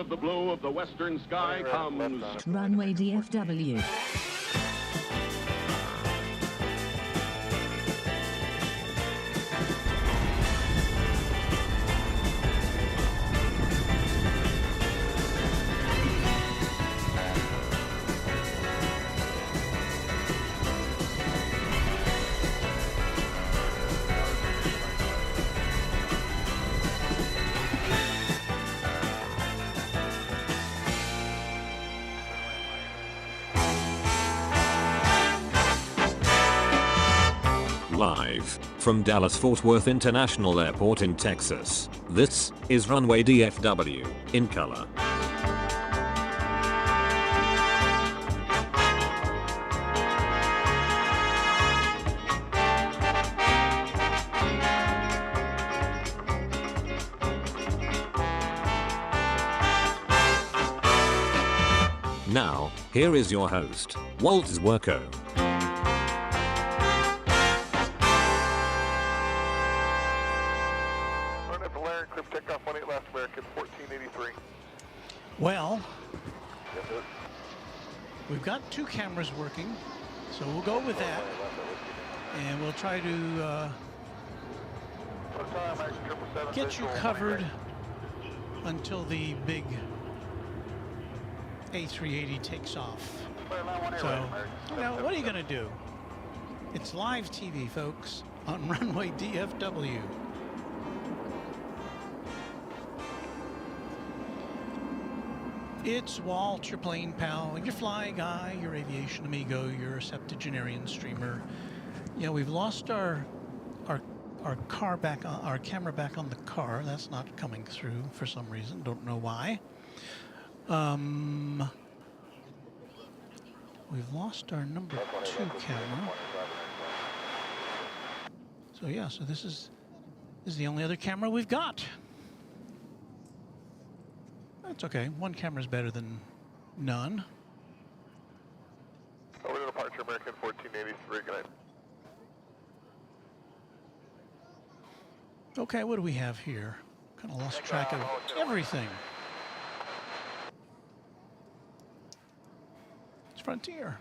of the blue of the western sky comes Runway DFW. Live from Dallas-Fort Worth International Airport in Texas, this is Runway DFW, in color. Now, here is your host, Walt Zwerko. Well, we've got two cameras working, so we'll go with that, and we'll try to get you covered until the big A380 takes off. So, what are you going to do? It's live TV, folks, on Runway DFW. It's Walt, your plane pal, your fly guy, your aviation amigo, your septuagenarian streamer. Yeah, we've lost our car back on, our camera back on the car. That's not coming through for some reason. Don't know why. We've lost our number 2 camera. So yeah, so this is the only other camera we've got. That's okay. One camera's better than none. Over to departure, American 1483, good night. Okay, what do we have here? Kind of lost track of everything. It's Frontier.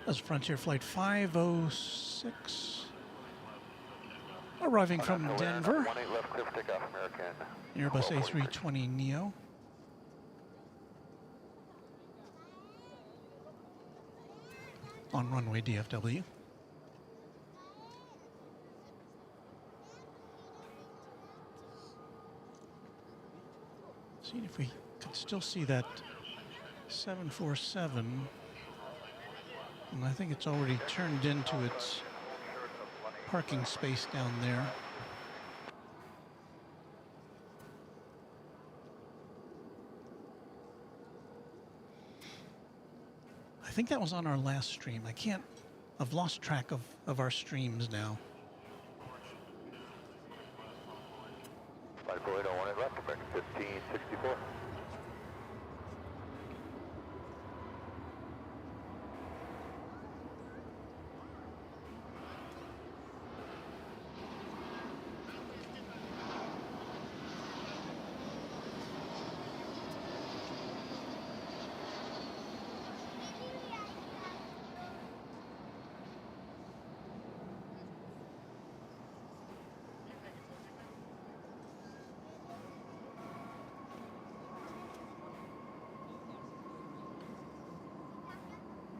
That's Frontier Flight 506, arriving from Denver, Airbus A320neo. On Runway DFW. See if we can still see that 747. And I think it's already turned into its parking space down there. I think that was on our last stream. I've lost track of our streams now. 5481 left, American 1564.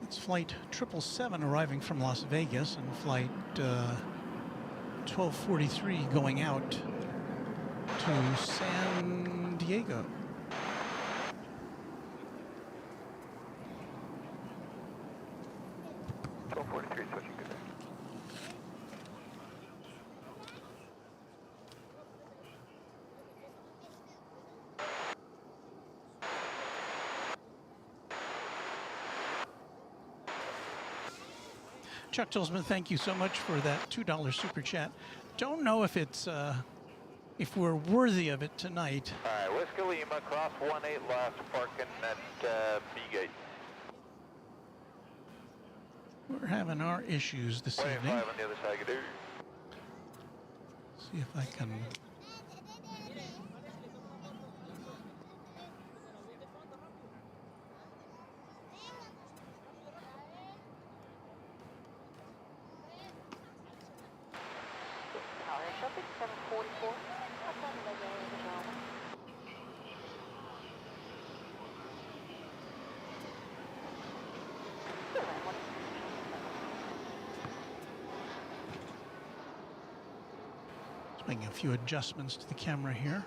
It's flight 777 arriving from Las Vegas and flight 1243 going out to San Diego. Chuck Tillsman, thank you so much for that $2 super chat. Don't know if it's if we're worthy of it tonight. All right, Whiskey Lima, cross 18 left, parking at B gate. We're having our issues this evening. 25 on the other side, do. See if I can. Shopping 744. Just making a few adjustments to the camera here.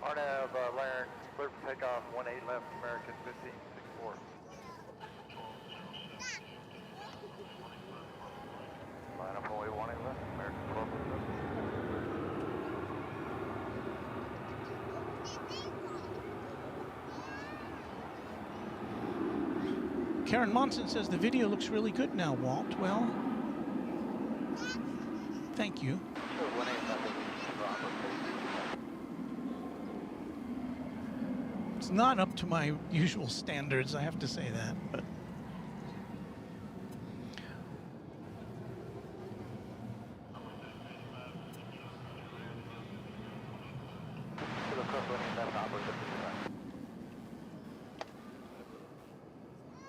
RNAV, Larynx, clear for takeoff, 18 left, American 1564. Line up only 18 left, American 12. Karen Monson says the video looks really good now, Walt. Well, thank you. It's not up to my usual standards, I have to say that, but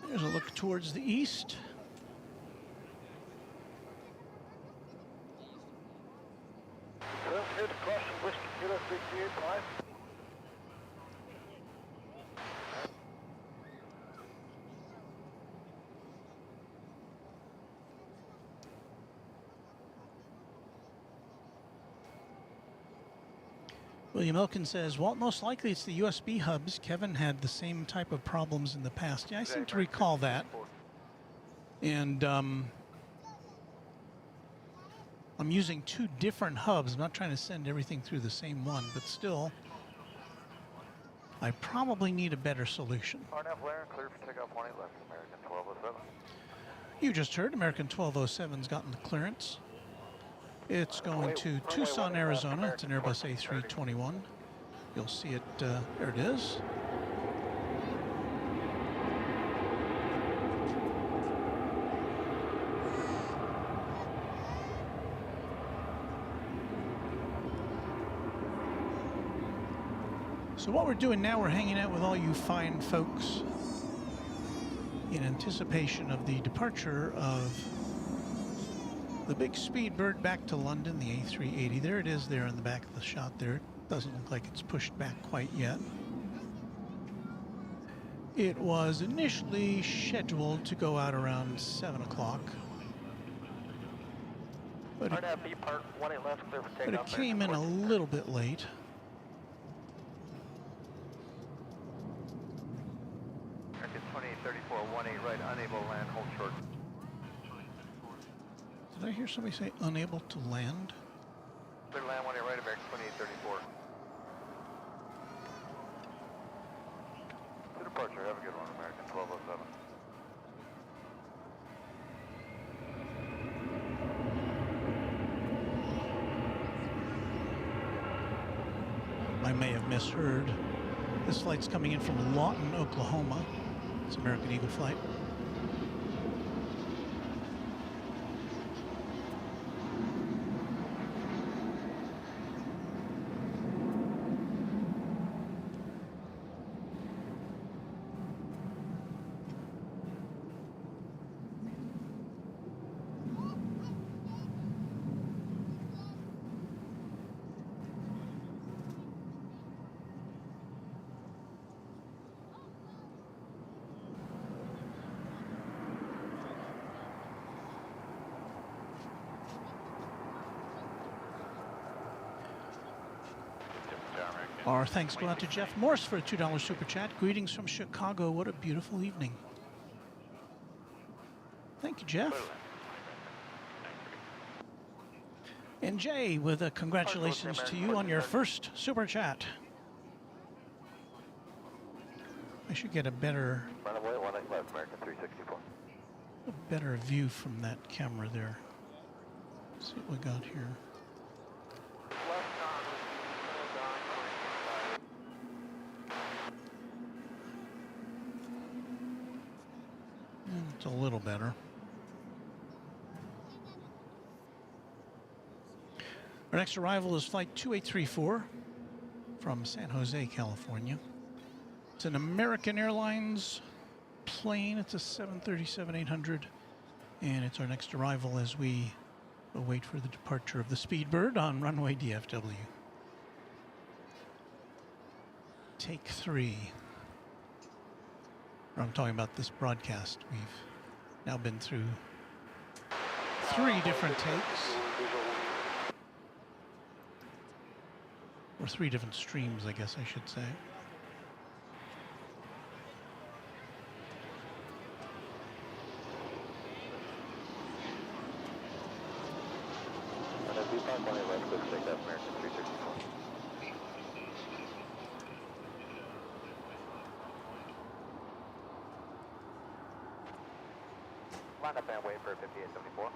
there's a look towards the east. Here's the crossing, Whiskey Kilo 385. William Elkin says, Walt, most likely it's the USB hubs. Kevin had the same type of problems in the past. Yeah, I seem to recall that. And I'm using two different hubs. I'm not trying to send everything through the same one, but still, I probably need a better solution. RNF Larynx, clear for takeoff 18 left, American 1207. You just heard American 1207's gotten the clearance. It's going to Tucson, Arizona. It's an Airbus A321. You'll see it, there it is. So what we're doing now, we're hanging out with all you fine folks in anticipation of the departure of the big Speedbird back to London, the A380. There it is there in the back of the shot there. It doesn't look like it's pushed back quite yet. It was initially scheduled to go out around 7 o'clock. But it came in a little bit late. American 2834, 18 right, unable to land, hold short. Did I hear somebody say unable to land? Clear to land 18 right, American 2834. To departure, have a good one, American 1207. I may have misheard. This flight's coming in from Lawton, Oklahoma. It's American Eagle flight. Our thanks go out to Jeff Morse for a $2 super chat. Greetings from Chicago. What a beautiful evening. Thank you, Jeff. And Jay with a congratulations to you on your first super chat. should get a better Runway 18 left, American 364. view from that camera there. Let's see what we got here. It's a little better. Our next arrival is flight 2834 from San Jose, California. It's an American Airlines plane. It's a 737-800, and it's our next arrival as we await for the departure of the Speedbird on runway DFW. Take 3. I'm talking about this broadcast. We've now been through 3 different takes. Or 3 different streams, I guess I should say. Line up and wait for 5874.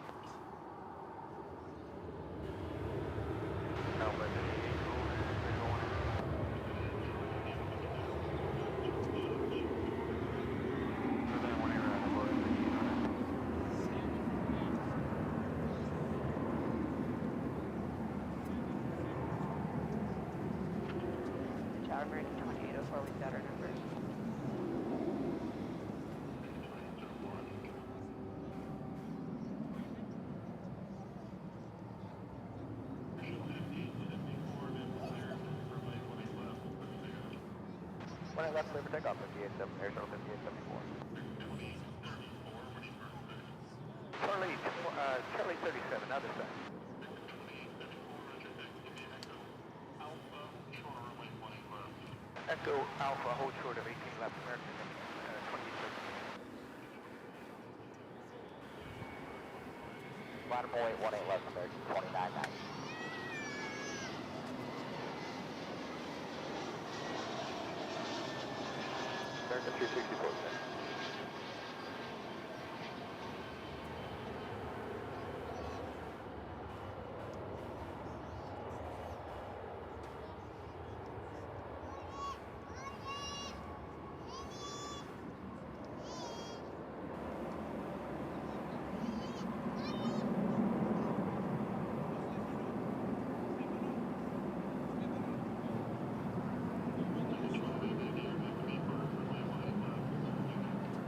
No, but Tower American 2804, we've got our numbers. When it left, clear for takeoff, 5874, air shuttle 5874. Charlie 37, other side. Echo Alpha, hold short of 18 left, American 28. Bottom 18 left, American 29.9. American 364.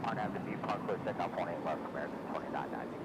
On Avenue Park, clear takeoff 18 left, American 29.90.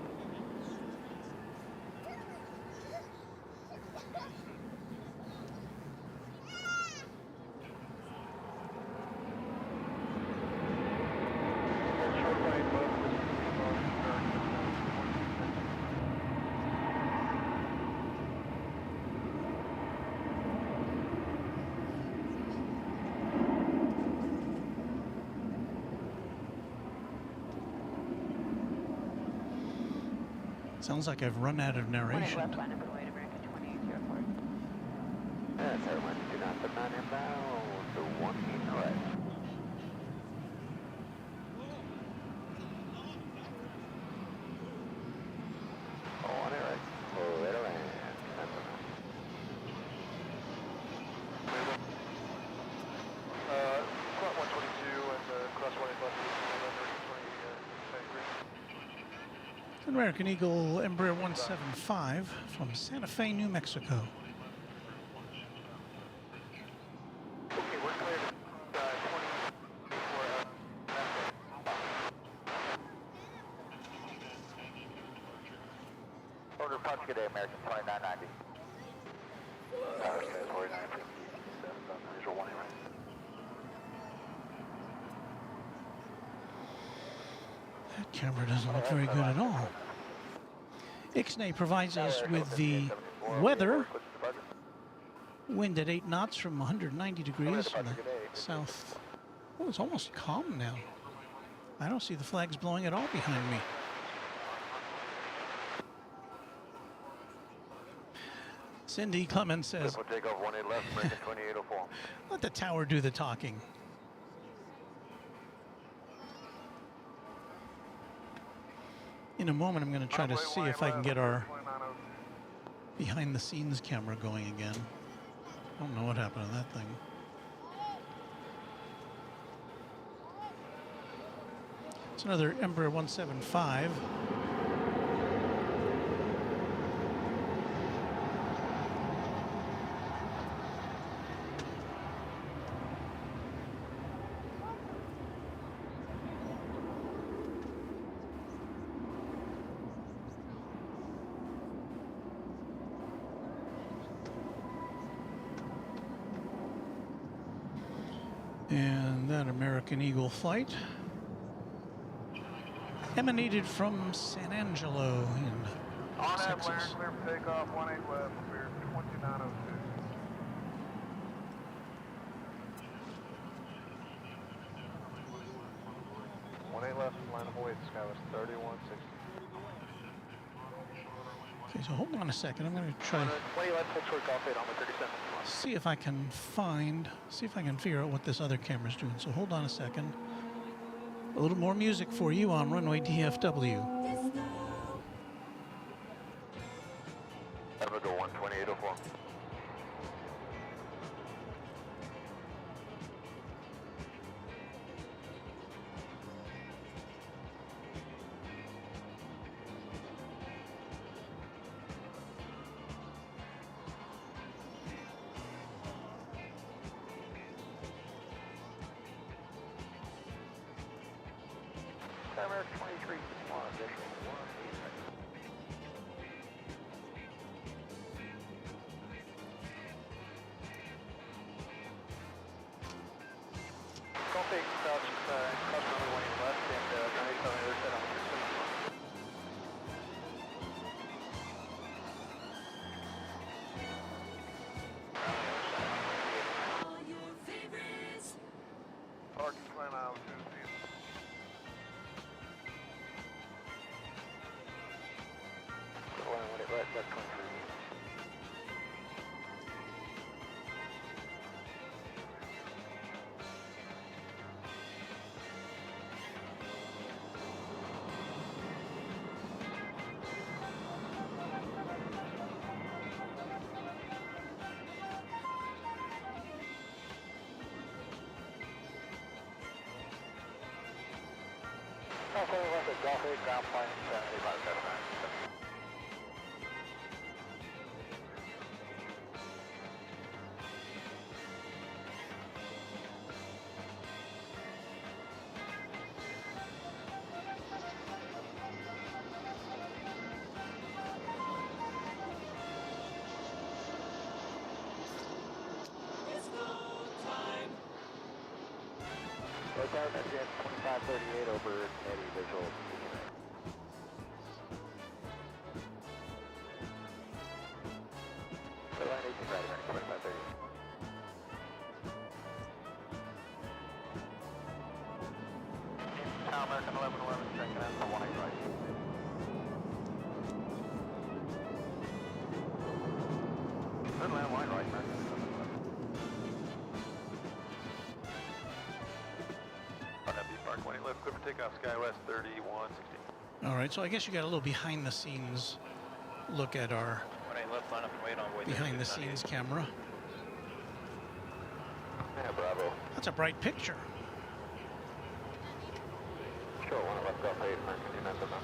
Sounds like I've run out of 18 narration. left, line up and wait, American 2804. Yes, airlines do not demand inbound, so 1 incorrect. On it right, little land. Front 122 and cross 1 left, American Eagle Embraer 175 from Santa Fe, New Mexico. Okay, we're clear to 24. Order punch good day, American 2990. Okay, 4957, visual 1 right. That camera doesn't look very good at all. Ixnay provides us with the weather. Wind at 8 knots from 190 degrees from the south. Oh, it's almost calm now. I don't see the flags blowing at all behind me. Cindy Clemens says, Takeoff 18 left, American 2804. let the tower do the talking. In a moment, I'm going to try to see if I can get our behind-the-scenes camera going again. I don't know what happened to that thing. It's another Embraer 175. And that American Eagle flight emanated from San Angelo in On that Texas. Blair, clear for takeoff, 18 left, clear 2902. Left, line of away, sky was 3160. Okay, so hold on a second. I'm going to try 20 left, full short golf 8 on the 37. see if I can figure out what this other camera's doing. So hold on a second. A little more music for you on Runway DFW. Have a go 12804. American 23, come on, additional 1 Don't take crouch, crouch on the way left and grenade on the other side on the 37. Parking plan out 2 feet. Right, left 23. Also, left at Golf 8, ground plane, 7579. Low at 2538 over Eddie visual. Line 18 right, American 2538. Town American 1111, checking in for 18 right. Good land wide right, American 1111. Park 20 left, clear for takeoff, SkyWest 3160. All right, so I guess you got a little behind-the-scenes look at our Left, line up and wait on way behind-the-scenes camera. Yeah, bravo. That's a bright picture. Sure, one left, Golf 8, American United. That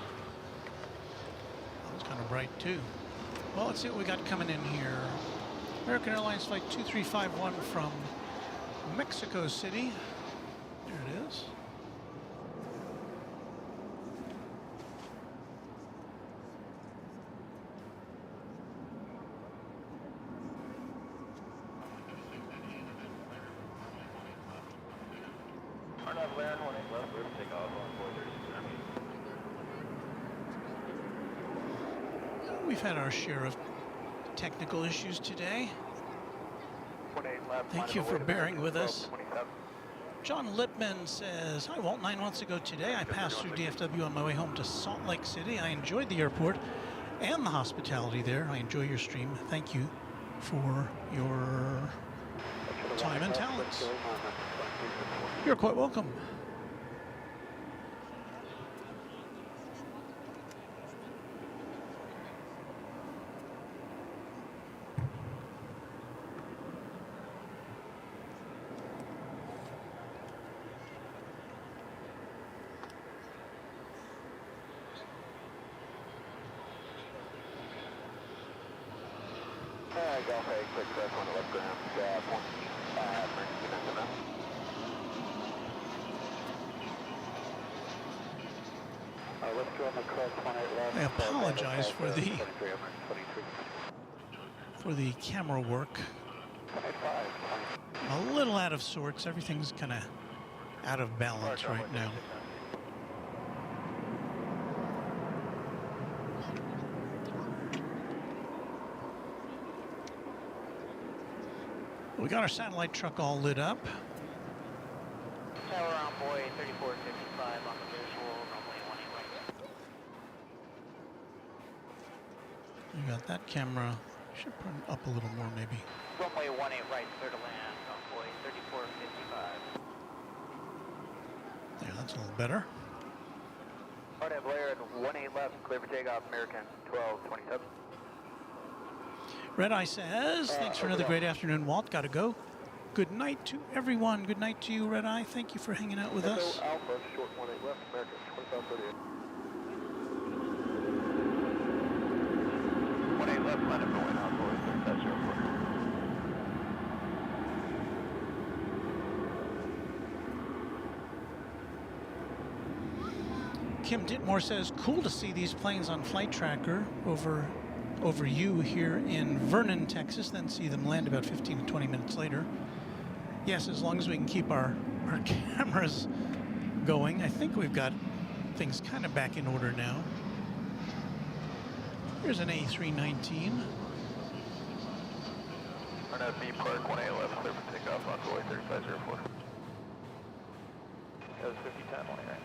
was kind of bright too. Well, let's see what we got coming in here. American Airlines Flight 2351 from Mexico City. There it is. We've had our share of technical issues today. Thank you for bearing with us. John Lipman says, hi Walt, 9 months ago today I passed through DFW on my way home to Salt Lake City. I enjoyed the airport and the hospitality there. I enjoy your stream. Thank you for your time and talents. You're quite welcome. Delta, quick press on the left ground, emergency message. Let's go on the correct 28 left. I apologize for the camera work. 25. A little out of sorts. Everything's kind of out of balance right now. We got our satellite truck all lit up. Tower on boy 3455 on the visual, runway 18 right. We got that camera. Should put it up a little more maybe. Runway 18 right, clear to land on boy 3455. Yeah, that's a little better. Hard Blair at 18 left, clear for takeoff, American 1227. Red Eye says, thanks for another great afternoon, Walt. Gotta go. Good night to everyone. Good night to you, Red Eye. Thank you for hanging out with us. Alpha, short 18 left, American 2538. 18 left, line up going out, boys, that's your report. Kim Ditmore says, cool to see these planes on Flight Tracker over you here in Vernon, Texas, then see them land about 15 to 20 minutes later. Yes, as long as we can keep our cameras going. I think we've got things kind of back in order now. Here's an A319. We're at B Park, 18 left, clear for takeoff on boy 3504. That was 5010, only right.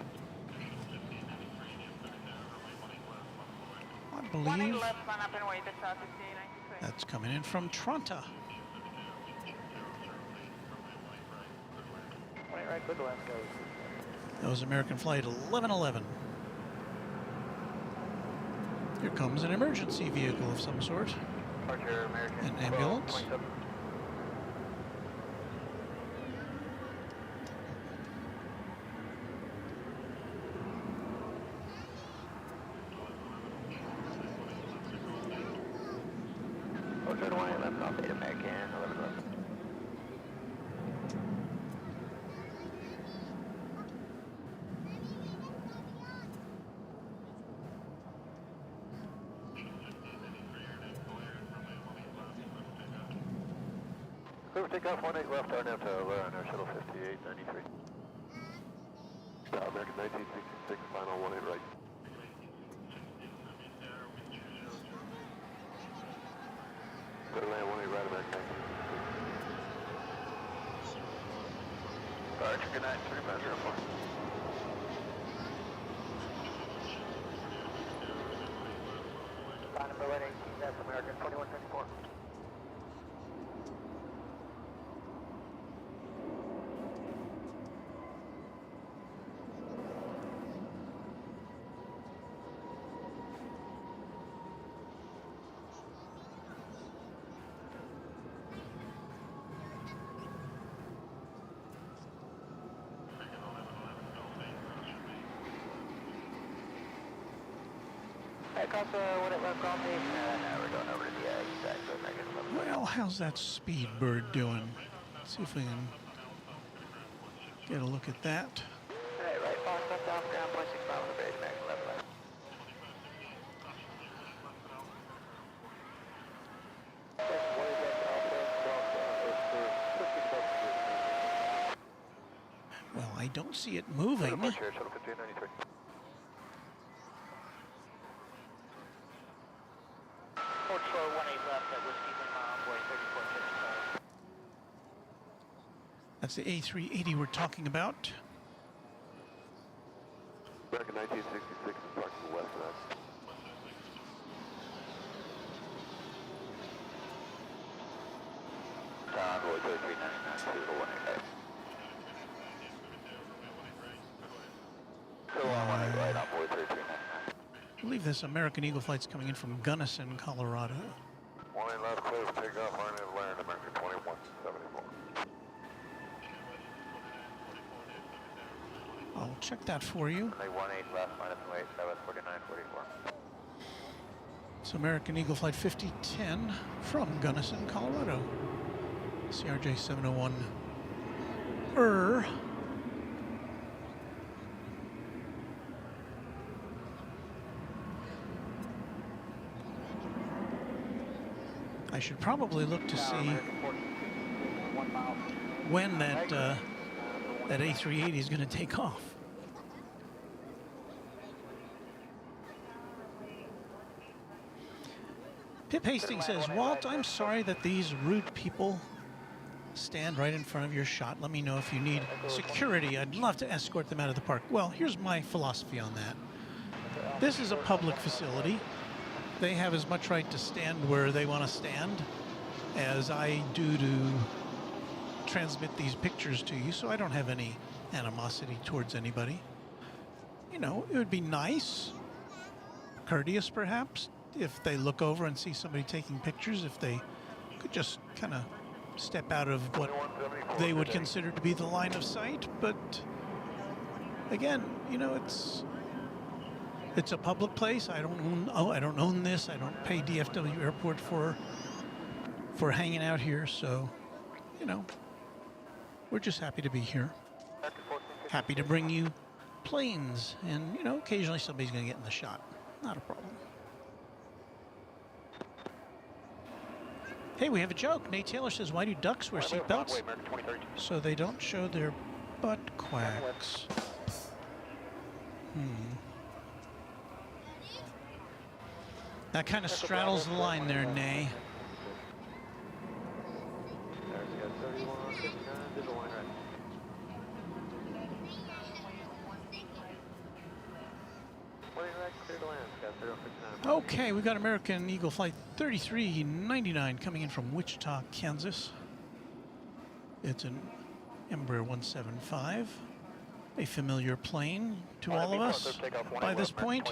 I believe left, line up and wait, that's out 5893. that's coming in from Toronto. 20 right, clear to land, go. That was American Flight 1111. Here comes an emergency vehicle of some sort. Departure, American An ambulance. 1227. Hotel 18 left, off 8 American 1111. Clear for takeoff, 18 left, RNAV to Ellular on our shuttle 5893. American 1966, final 18 right. Clear to land 18 right, American 1966. Departure, good night, 3504. Line number 18, that's American 2154. We're going over to the east side, so American 11. Well, how's that speed bird doing? Let's see if we can get a look at that. Hey, right, Fox left off ground, 0.65 on the bridge, American 11 left. Well, I don't see it moving. Departure, shuttle 1593. Port Shore 18 left at Whiskey Lima on boy 3455. That's the A380 we're talking about. American 1966 is parked to the west of that. Boy 3399, to the 18 right. Still on 18 right, on boy 3399. I believe this American Eagle flight's coming in from Gunnison, Colorado. 18 left, clear for takeoff, RNAV land, American 2174. I'll check that for you. Runway 18 left, minus weight, 74944. It's American Eagle Flight 5010 from Gunnison, Colorado. CRJ 701. I should probably look to see when that A380 is going to take off. Pip Hastings says, Walt, I'm sorry that these rude people stand right in front of your shot. Let me know if you need security. I'd love to escort them out of the park. Well, here's my philosophy on that. This is a public facility. They have as much right to stand where they want to stand as I do to transmit these pictures to you, so I don't have any animosity towards anybody. You know, it would be nice, courteous perhaps, if they look over and see somebody taking pictures, if they could just kind of step out of what they would consider to be the line of sight. But again, you know, it's a public place. I don't own this. I don't pay DFW Airport for hanging out here. So, you know, we're just happy to be here. Happy to bring you planes, and you know, occasionally somebody's going to get in the shot. Not a problem. Hey, we have a joke. Nate Taylor says, why do ducks wear seatbelts? So they don't show their butt quacks. That kind of straddles the line there, Nay. Okay, we got American Eagle Flight 3399 coming in from Wichita, Kansas. It's an Embraer 175, a familiar plane to all of us by this point.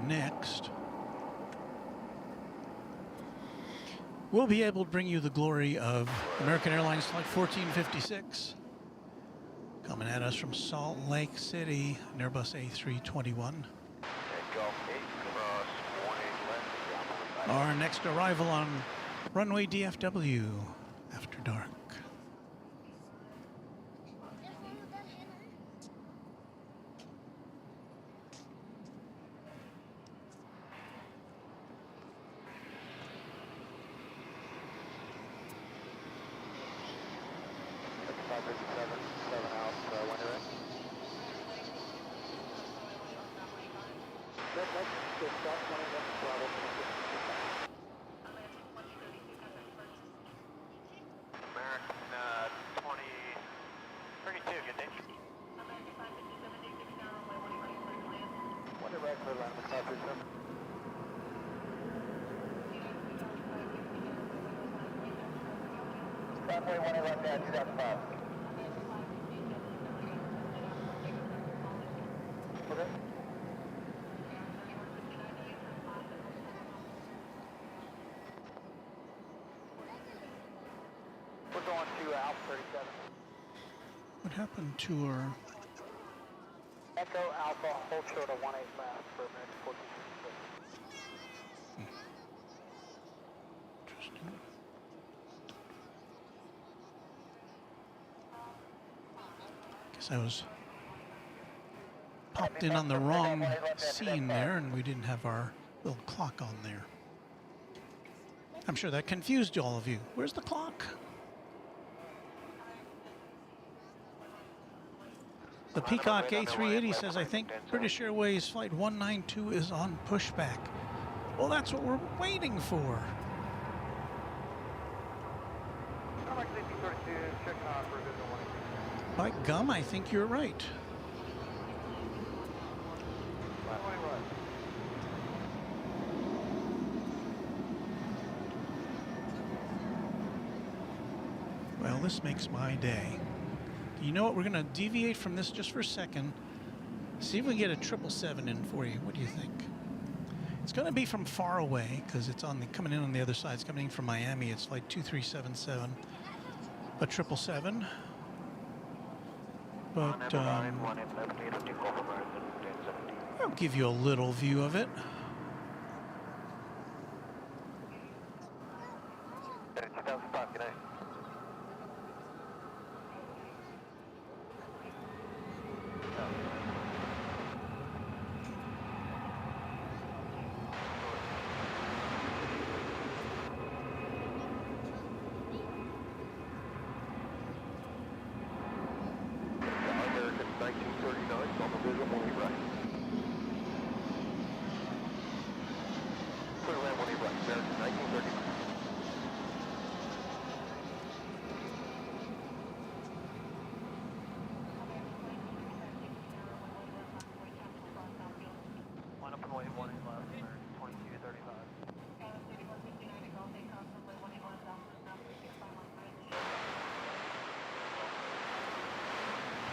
Next, we'll be able to bring you the glory of American Airlines Flight 1456 coming at us from Salt Lake City, an Airbus A321. Our next arrival on Runway DFW after dark. Runway 1 left down 2005. Okay. We're going to Alpha 37. What happened to our... Echo Alpha, hold short of 18 left for American 1456. Interesting. Guess I was popped in on the wrong scene there, and we didn't have our little clock on there. I'm sure that confused all of you. Where's the clock? The Peacock A380 says, I think British Airways Flight 192 is on pushback. Well, that's what we're waiting for. How much did you check for visual 183. By gum, I think you're right. Runway right. Well, this makes my day. You know what? We're going to deviate from this just for a second. See if we can get a 777 in for you. What do you think? It's going to be from far away because it's on the coming in on the other side. It's coming in from Miami. It's flight 2377. A 777. But I'll give you a little view of it.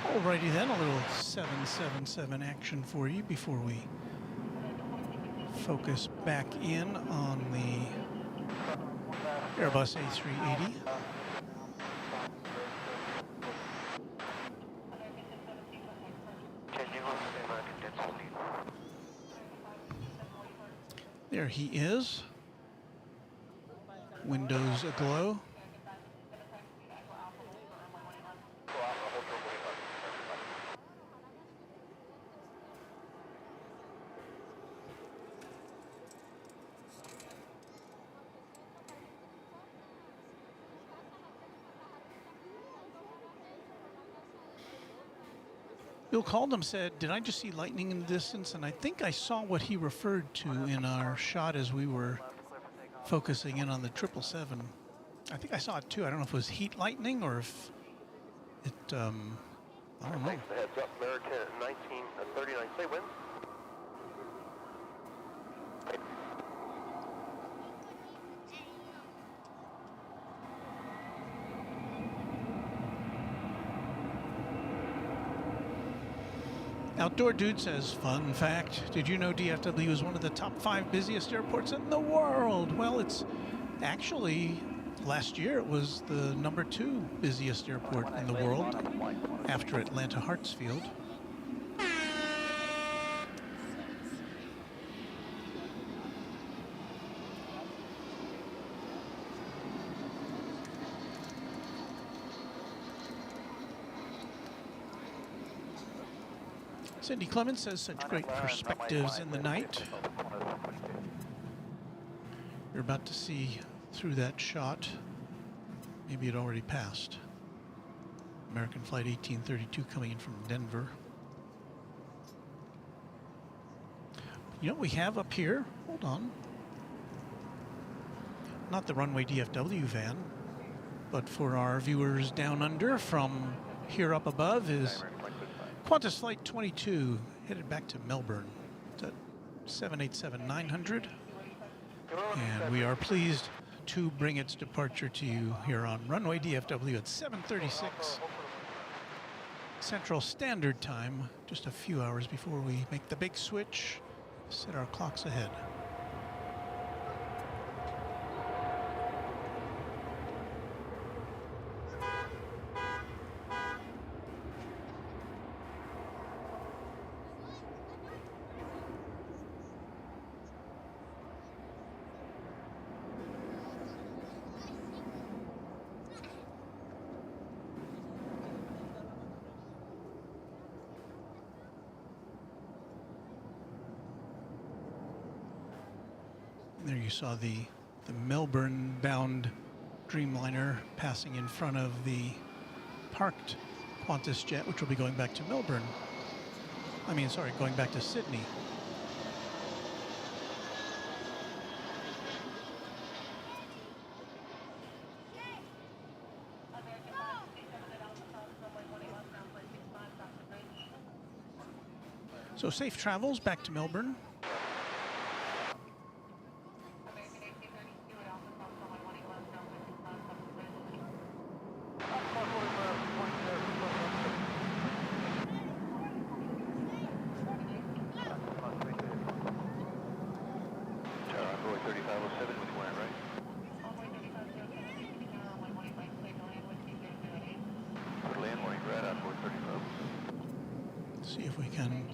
Alrighty then, a little 777 action for you before we focus back in on the Airbus A380. There he is. Windows aglow. Bill Caldham said, "Did I just see lightning in the distance?" And I think I saw what he referred to in our shot as we were focusing in on the 777. I think I saw it too. I don't know if it was heat lightning or if it, I don't know. Thanks for the heads up, American 1939. Say when? Outdoor Dude says, fun fact, did you know DFW is one of the top 5 busiest airports in the world? Well, it's actually, last year it was the number 2 busiest airport in the world after Atlanta Hartsfield. Cindy Clemens says, such great perspectives in the night. You're about to see through that shot, maybe it already passed. American Flight 1832 coming in from Denver. You know what we have up here? Hold on. Not the Runway DFW van, but for our viewers down under from here up above is Qantas Flight 22 headed back to Melbourne. It's at 787-900. And we are pleased to bring its departure to you here on Runway DFW at 7:36 Central Standard Time, just a few hours before we make the big switch, set our clocks ahead. There you saw the Melbourne-bound Dreamliner passing in front of the parked Qantas jet, which will be going back to Melbourne. Going back to Sydney. So safe travels back to Melbourne. See if we can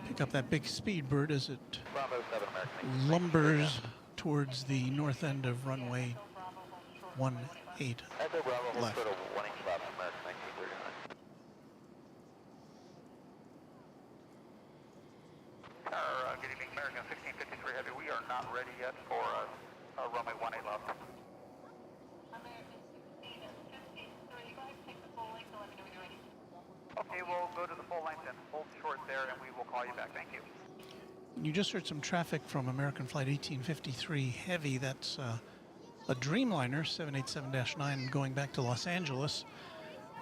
pick up that big speed bird as it lumbers towards the north end of runway 18 left. Good evening, American 1653 Heavy. We are not ready yet for runway 18 left. Okay, we'll go to the full length and hold short there, and we will call you back. Thank you. You just heard some traffic from American Flight 1853 Heavy. That's a Dreamliner 787-9 going back to Los Angeles.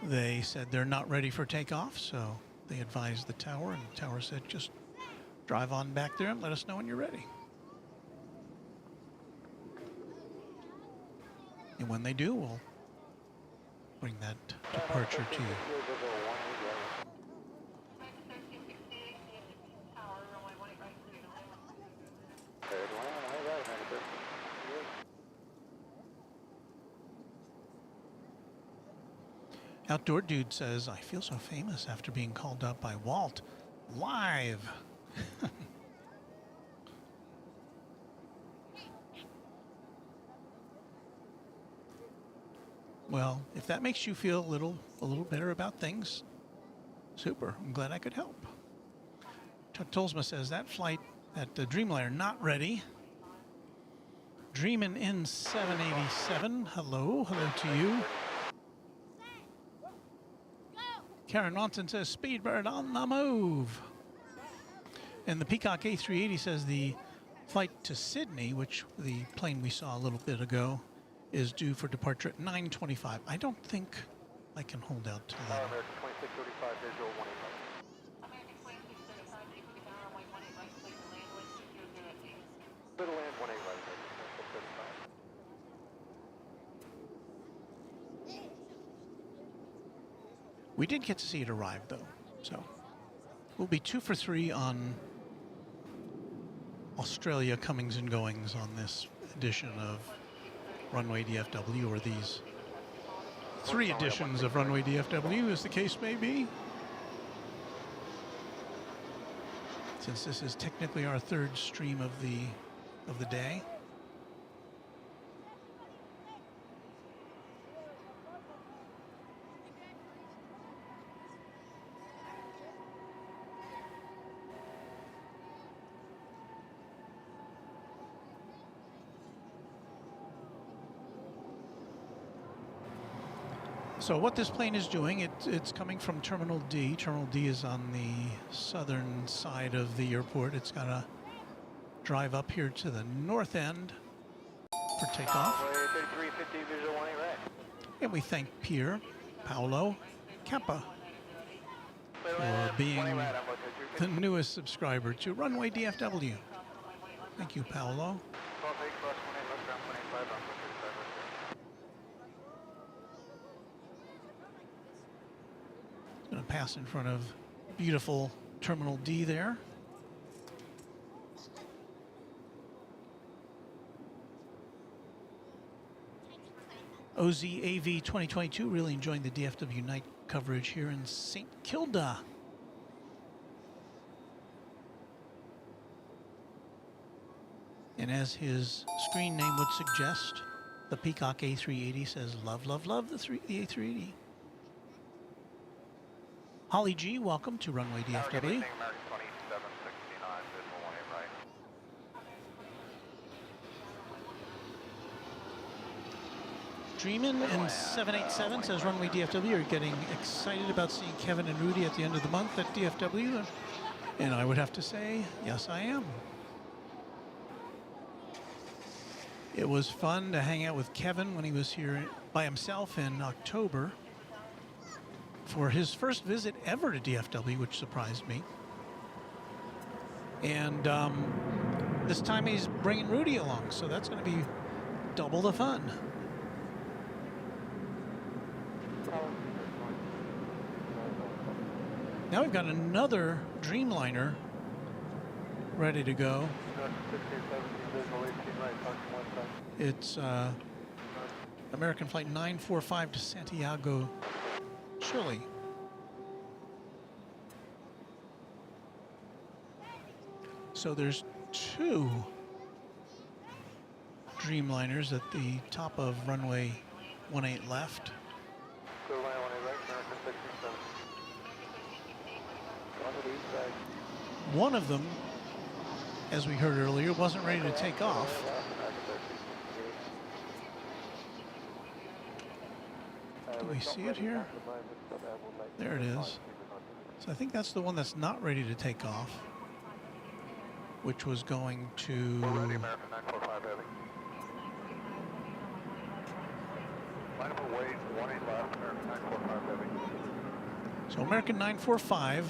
They said they're not ready for takeoff, so they advised the tower, and the tower said just drive on back there and let us know when you're ready. And when they do, we'll bring that departure to you. Outdoor Dude says, I feel so famous after being called up by Walt live. Well, if that makes you feel a little better about things, super. I'm glad I could help. Chuck Tolsma says that flight at the Dreamliner not ready. Dreamin' in 787. Hello to you. Karen Ronson says Speedbird on the move. And the Peacock A380 says the flight to Sydney, which the plane we saw a little bit ago, is due for departure at 9:25. I don't think I can hold out till then. American 2635 visual 18 Little land 18 right. We did get to see it arrive, though, so we'll be 2 for 3 on Australia comings and goings on this edition of Runway DFW, or these 3 editions of Runway DFW, as the case may be. Since this is technically our 3rd stream of the day. So what this plane is doing, it's coming from Terminal D. Terminal D is on the southern side of the airport. It's got to drive up here to the north end for takeoff. 3350 visual 18 right. And we thank Pierre, Paolo, Kappa for being the newest subscriber to Runway DFW. Thank you, Paolo. Going to pass in front of beautiful Terminal D there. OZAV 2022, really enjoying the DFW night coverage here in St. Kilda. And as his screen name would suggest, the Peacock A380 says, love, love, love the A380. Holly G, welcome to Runway DFW. American 2769 visual 18 right. Dreamin' in 787 says Runway DFW are getting excited about seeing Kevin and Rudy at the end of the month at DFW. And I would have to say, yes, I am. It was fun to hang out with Kevin when he was here by himself in October for his first visit ever to DFW, which surprised me. And this time he's bringing Rudy along, so that's going to be double the fun. Now we've got another Dreamliner ready to go. It's American Flight 945 to Santiago, Chile. So there's two Dreamliners at the top of runway 18 left. One of them, as we heard earlier, wasn't ready to take off. Do we see it here? There it is. So I think that's the one that's not ready to take off, which was going to... Ready, American 945 Heavy. Line up away, 18 left, American 945 Heavy. So American 945,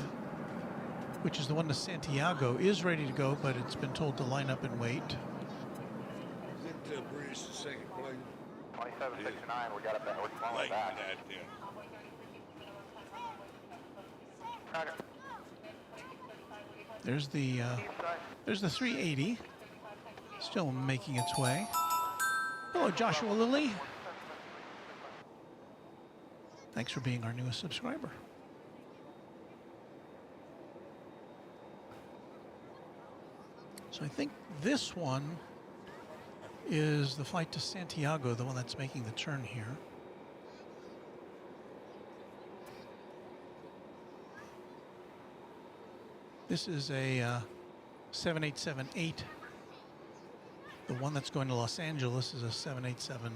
which is the one to Santiago, is ready to go, but it's been told to line up and wait. Is it British second plane? 2769, we got it back. We're calling Late it back. that there. Roger. There's the 380, still making its way. Hello, Joshua Lilly. Thanks for being our newest subscriber. So I think this one is the flight to Santiago, the one that's making the turn here. This is a 7878. The one that's going to Los Angeles is a 787-9.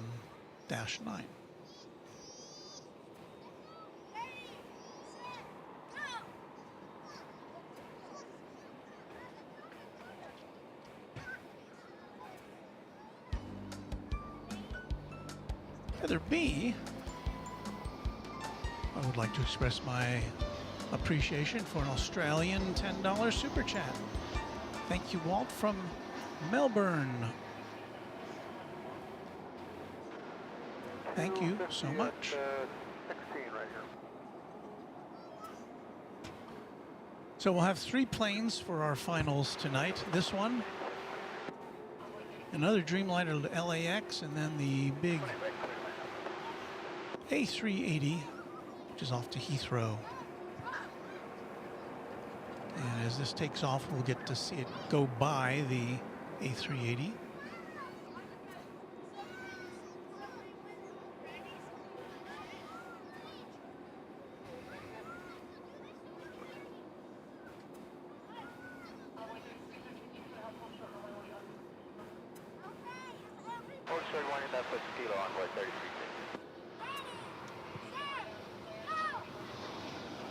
Heather B, I would like to express my appreciation for an Australian $10 super chat. Thank you, Walt, from Melbourne. Thank you so much. 16 right here. So we'll have 3 planes for our finals tonight. This one, another Dreamliner to LAX, and then the big A380, which is off to Heathrow. And as this takes off, we'll get to see it go by the A380. Hold short 1 left with Kilo on board 33.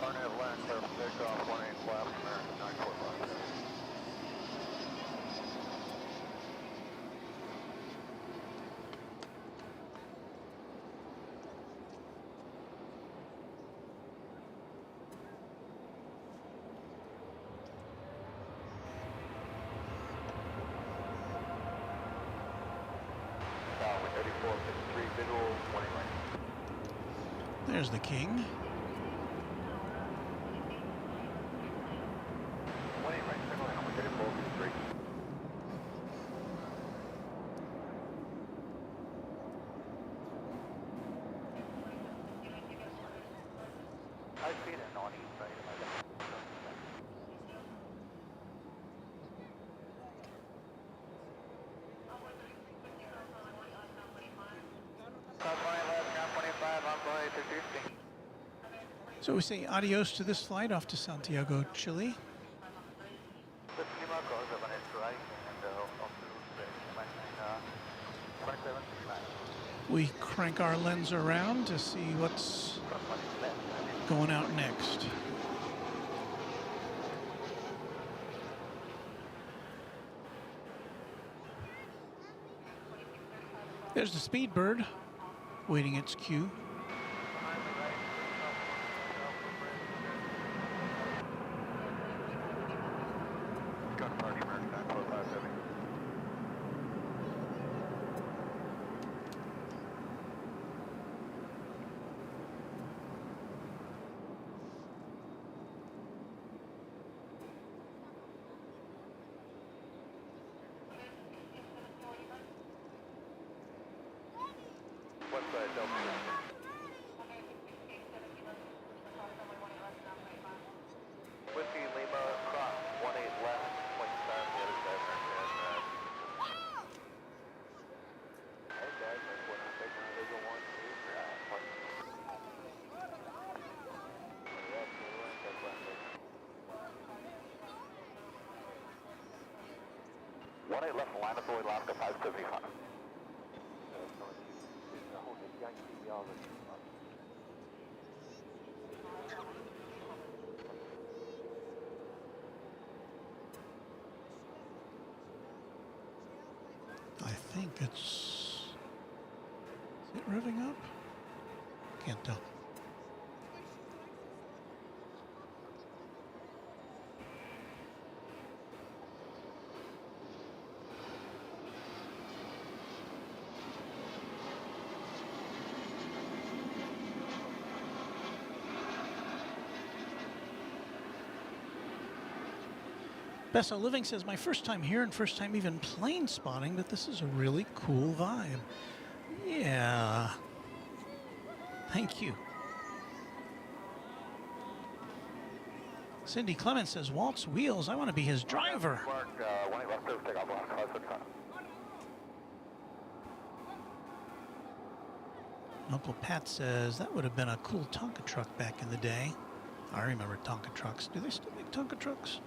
Arnett land, clear for takeoff, 18 left, American 945. Tower 3453, visual 20 right. There's the King. 20 right, signal in, we're getting both 3. High speed and on east side. So we say adios to this flight off to Santiago, Chile. We crank our lens around to see what's going out next. There's the Speedbird waiting its cue. Got 18 left, line up the way, Alaska 575. I think it's... Is it revving up? Can't tell. Bessa Living says, my first time here and first time even plane spotting, but this is a really cool vibe. Yeah. Thank you. Cindy Clemens says, Walt's wheels, I want to be his driver. Mark, 18 left, take off, Alaska 575. Uncle Pat says, that would have been a cool Tonka truck back in the day. I remember Tonka trucks. Do they still make Tonka trucks?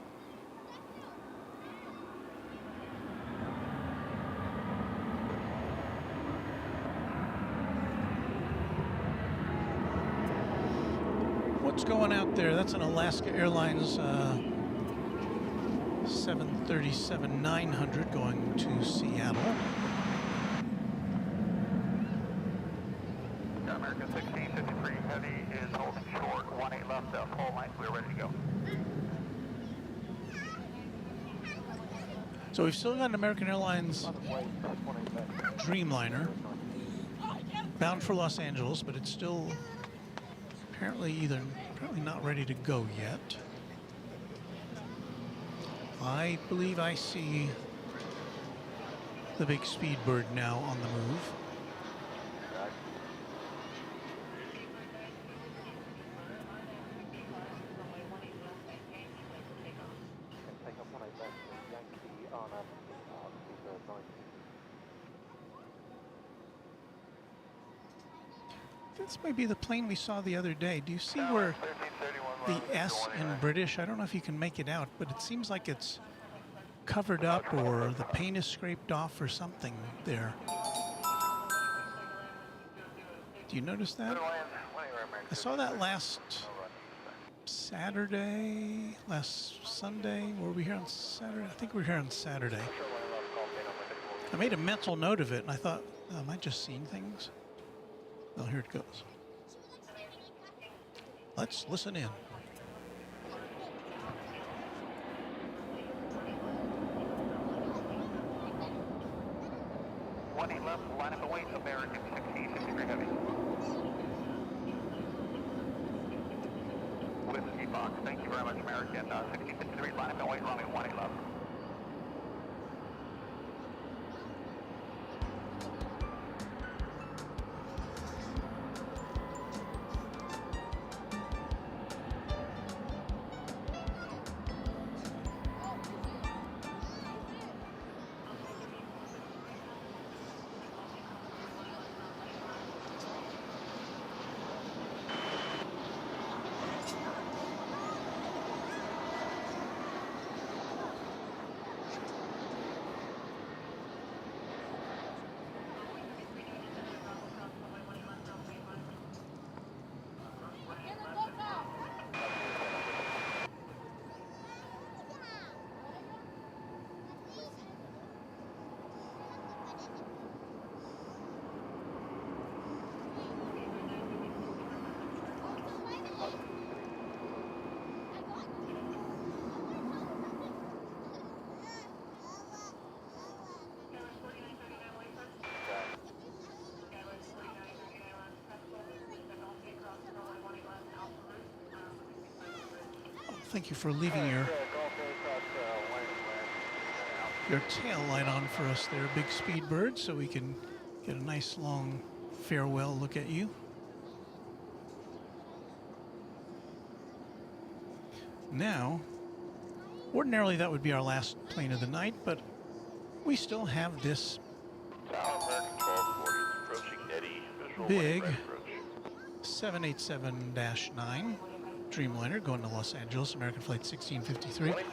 What's going out there? That's an Alaska Airlines 737-900 going to Seattle. American 1653 Heavy is holding short. 18 left, full length. We're ready to go. So we've still got an American Airlines Dreamliner bound for Los Angeles, but it's still apparently not ready to go yet. I believe I see the big Speedbird now on the move. This might be the plane we saw the other day. Do you see where the S in British, I don't know if you can make it out, but it seems like it's covered up or the paint is scraped off or something there. Do you notice that? I saw that last Saturday, last Sunday. Were we here on Saturday? I think we were here on Saturday. I made a mental note of it and I thought, oh, am I just seeing things? Well, here it goes. Let's listen in. 18 left, line up and wait, American 1653 Heavy. Whiskey Fox, thank you very much, American 1653, line up and wait, runway 18 left. Thank you for leaving your tail light on for us there, Big Speedbird, so we can get a nice long farewell look at you. Now, ordinarily that would be our last plane of the night, but we still have this big 787-9 Dreamliner going to Los Angeles, American Flight 1653. Right,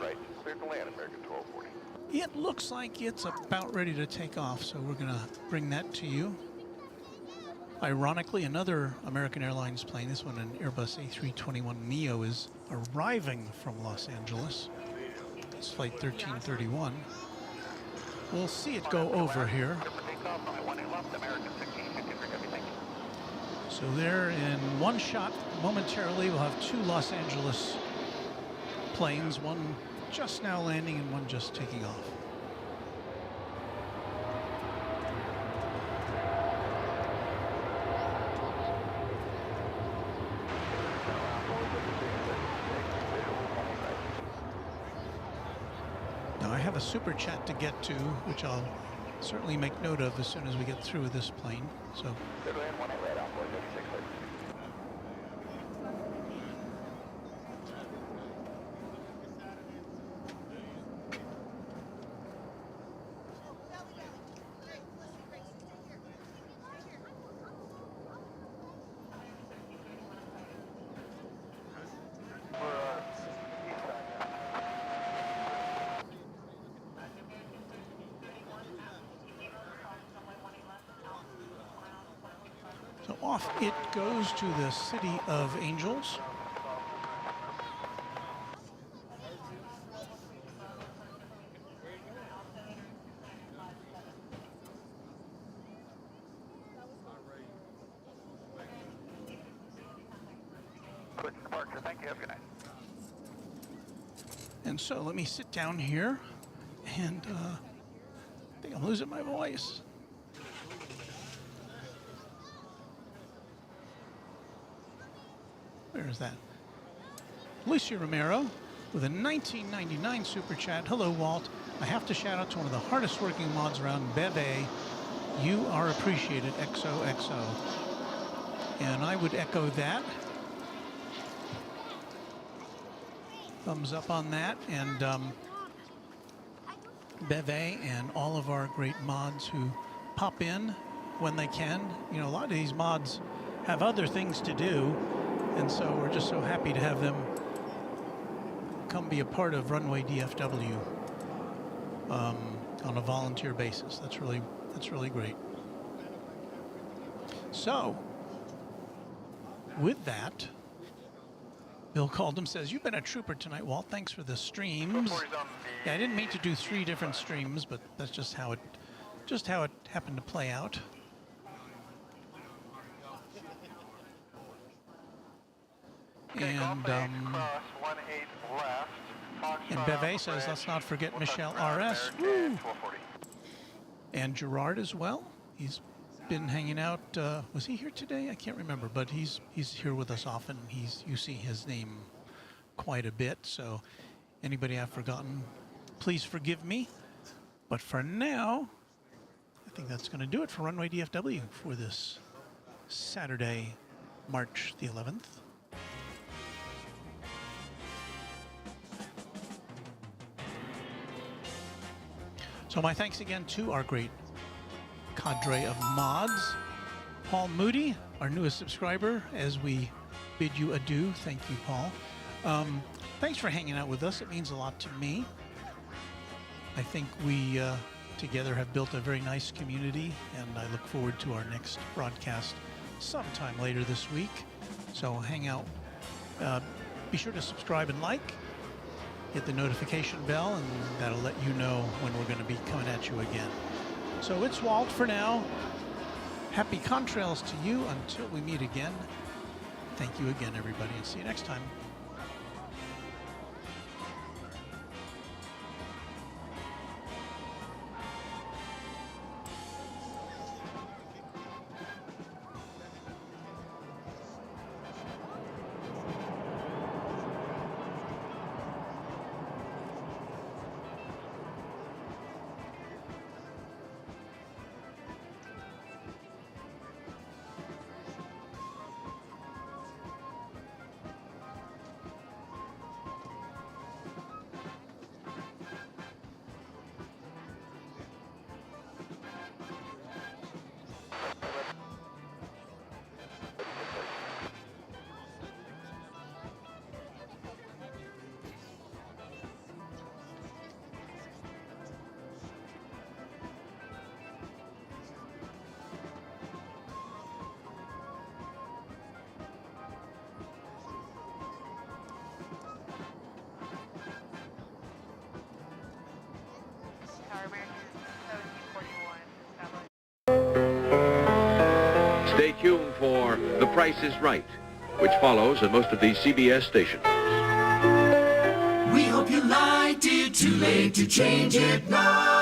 clear to land, American 1240. It looks like it's about ready to take off, so we're gonna bring that to you. Ironically, another American Airlines plane, this one an Airbus A321neo, is arriving from Los Angeles. It's flight 1331. We'll see it go over here. So there in one shot, momentarily, we'll have two Los Angeles planes, one just now landing and one just taking off. Now I have a super chat to get to, which I'll certainly make note of as soon as we get through with this plane. So. So off it goes to the City of Angels. Quick departure. Thank you. Have a good night. And so let me sit down here, and I think I'm losing my voice. Where is that? Lucy Romero with a 1999 super chat. Hello, Walt. I have to shout out to one of the hardest working mods around, Beve. You are appreciated, XOXO. And I would echo that. Thumbs up on that. And Beve and all of our great mods who pop in when they can. You know, a lot of these mods have other things to do. And so we're just so happy to have them come be a part of Runway DFW on a volunteer basis. That's really great. So, with that, Bill Caldham says, "You've been a trooper tonight, Walt. Thanks for the streams." Yeah, I didn't mean to do 3 different streams, but that's just how it happened to play out. And Beve says, "Let's not forget Michelle RS." Woo! And Gerard as well. He's been hanging out. Was he here today? I can't remember, but he's here with us often. You see his name quite a bit. So anybody I've forgotten, please forgive me. But for now, I think that's going to do it for Runway DFW for this Saturday, March the 11th. So my thanks again to our great cadre of mods. Paul Moody, our newest subscriber, as we bid you adieu. Thank you, Paul. Thanks for hanging out with us. It means a lot to me. I think we together have built a very nice community, and I look forward to our next broadcast sometime later this week. So hang out. Be sure to subscribe and like. Hit the notification bell, and that'll let you know when we're going to be coming at you again. So it's Walt for now. Happy contrails to you until we meet again. Thank you again, everybody, and see you next time. Price is Right, which follows on most of these CBS stations. We hope you liked it. Too late to change it now.